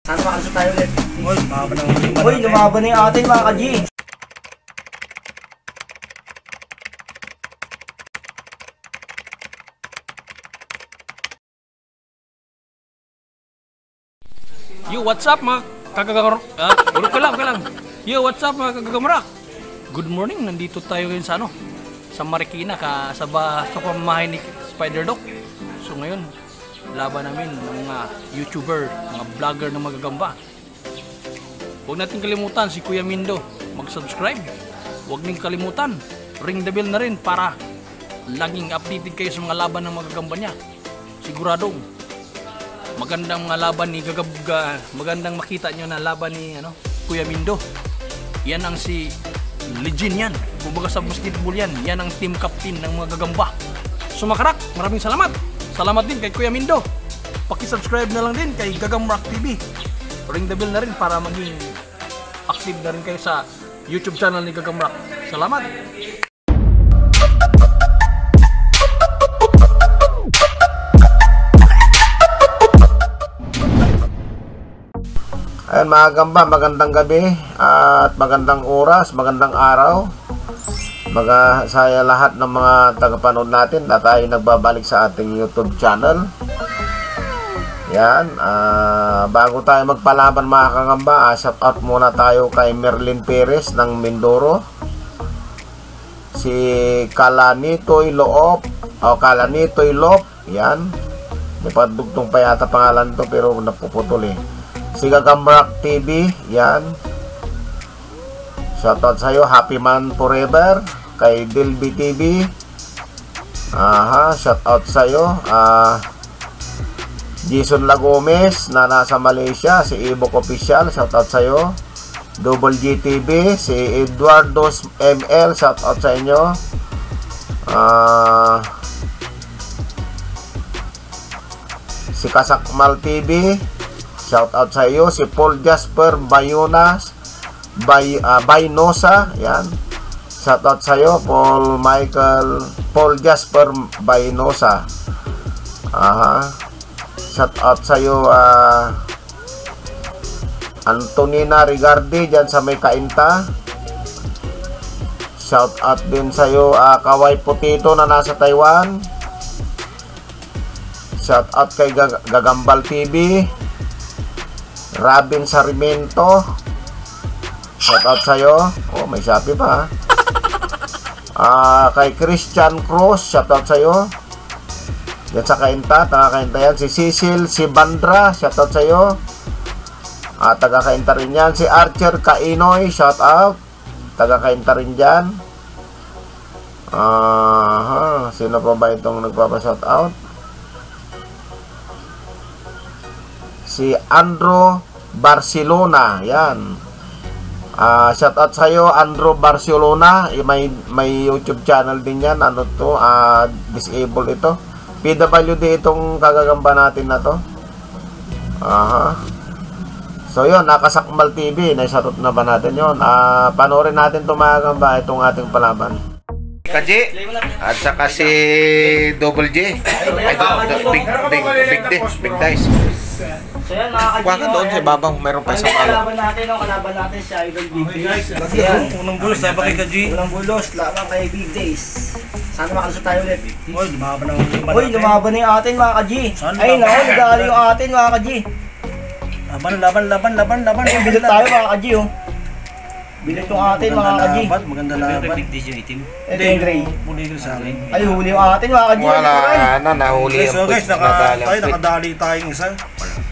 Sana makalusot tayo ulit. Uy, lumaban na ulit. Uy, lumaban na yung atin mga ka-G. Yo, what's up mga kagagamarok? Urok ka lang. Yo, what's up mga kagagamarok? Good morning, nandito tayo ngayon sa sa Marikina, sa pamamahay ni Spider Doc. So ngayon, laban namin ng mga YouTuber, mga vlogger na magagamba. Huwag natin kalimutan si Kuya Mindo, mag-subscribe. Huwag nang kalimutan, ring the bell na rin para laging updated kayo sa mga laban ng magagamba niya. Siguradong magandang mga laban ni magandang makita nyo na laban ni Kuya Mindo. Yan ang si legend yan. Kumbaga sa basketball yan. Yan ang team captain ng mga gagamba. So makarak, maraming salamat. Salamat din kay Kuya Mindo. Paki-subscribe na lang din kay Gagamrak TV. Ring the bell na rin para maging active na rin kayo sa YouTube channel ni Gagamrak. Salamat. Ayan mga gamba, magandang gabi at magandang oras, magandang araw. Saya lahat ng mga tagapanood natin na tayo nagbabalik sa ating YouTube channel. Yan, bago tayo magpalaban mga kagamba, shout out muna tayo kay Merlin Perez ng Mindoro. Si Kalanitoy Loop, Kalanitoy Loop, yan. May padugtong pa yata pangalan to pero napuputol eh. Si Gagamrak TV, yan. Shoutout sa'yo, Happy Man Forever. Kay Dilby TV, shoutout sa'yo. Jason Lagomez na nasa Malaysia. Si Ibok Official, shoutout sa'yo. Double GTV, si Eduardo ML, shoutout sa inyo. Si Kasakmal TV, shout out sa iyo. Si Paul Jasper Baynosa, yan. Shout out sa iyo, Paul Jasper Baynosa. Shout out sa iyo, Antonina Rigardi diyan sa may Kainta. Shout out din sa iyo, Kawai Potito na nasa Taiwan. Shout out kay Gagambal TV. Rabin Sarmiento, shout out sa'yo. Oh, may Shopee pa kay Christian Cruz, shout out sa'yo. Yan sa Kainta, taga-Kainta yan. Si Cecil Sibandra, shout out sa'yo. Taga-Kainta rin yan. Si Archer Kainoy, shout out. Taga-Kainta rin dyan. Sino pa ba itong nagpapa-shout out? Si Andro Barcelona, yan. Shout out sa iyo, Andro Barcelona. May YouTube channel din yan. Ano to? Disabled ito. PWD itong kagagamba natin na to. So yun, nakasakmal TV. Naisarot na ba natin yun? Panoorin natin itong mga gamba, itong ating palaban. Kaji at saka si Double J. Big Dice. So yan mga ka-G. Kuha ka doon sa babang meron pa isang kalaban natin si Idol Big Days. Unang bulos, tayo pa kay Ka-G. Unang bulos, laban kay Big Days. Sana makalusot tayo ulit. Uy, lumaban na ulit. Uy, lumaban na yung atin mga ka-G. Ay naku, nagdali yung atin mga ka-G. Laban. Ay, bilot tayo mga ka-G oh. Bilot yung atin mga ka-G. Maganda laban. Ito yung gray. Huli ko sa akin. Ay, huli yung atin mga ka-G. Wala na, nahuli So guys, nakadali tayong isa.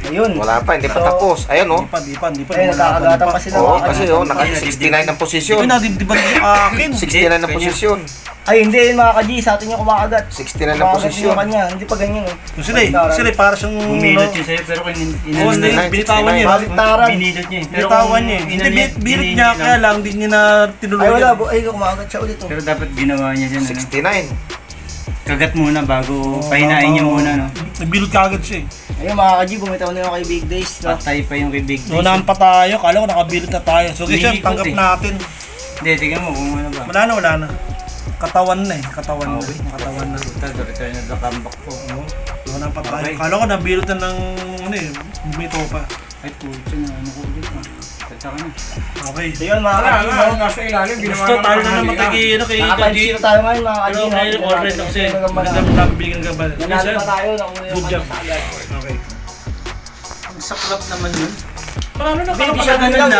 Ayun. Wala pa, hindi pa tapos. Ayun oh. Di pa. Ay, nakakagatan pa sila Oo, mga kasi ka-G. oh, naka-69 ang posisyon. Uy, nadibdiban yung akin. 69 ang posisyon. Ay, hindi yun mga ka-G. Sa atin yung kumakagat. 69 ang posisyon. Hindi pa ganyan oh. Sila para siyang... Bumilot niya sa'yo pero kung binitawan niya. Baliktaran. binilot niya. Binitawan niya. Hindi, binilot niya kaya lang, hindi niya na Ay, tinuluyan. wala. Ay, kumakagat siya ulit oh. Pero dapat ginawa niya yan. 69. Kagat muna bago pahinain niya muna. No? Nagbilot kagad siya eh. Ayun mga ka-G, bumitaw na yung kay Big Days. No? Patay pa yung kay Big Days. Noonaan pa tayo, kala ko nakabilot na tayo. So guys, Umiikot tanggap eh. natin. Hindi, tingnan mo kung ano ba. Wala na. Katawan na eh, katawan na. Katawan na. Return na the comeback ko. Noonaan pa tayo. Kala ko nabilot na ng bumito pa. Ay, puto na. Ano ko ulit ha? Tata ka na. Okay. So yun mga kaji, no? Nasa ilalim, ginawa Basta tayo na naman kay kay Kaji. Naka-5-0 tayo ngayon mga kaji. Pero ngayon order na kasi magandang nabigyan ng gabal. Nanalo pa tayo. Nauna Good yung job. agad. Okay. Ang saklap naman yun. Paano na Hindi siya ganun na.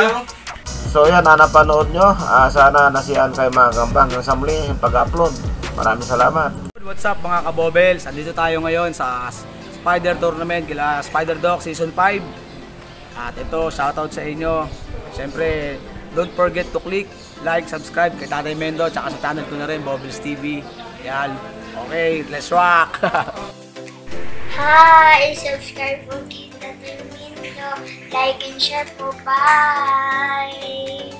So yan, napanood nyo. Sana nasiyahan kayo mga kagamba. Hanggang sa muli yung pag-upload. Maraming salamat. What's up mga kabobels? Andito tayo ngayon sa Spider Tournament kila Spider Dog Season 5. At ito, shoutout sa inyo. Siyempre, don't forget to click, like, subscribe kay Tatay Mendo tsaka sa channel ko na rin, Bobbles TV. Yan. Okay, let's rock! Hi! Subscribe po kita Tatay Mendo. Like and share po. Bye!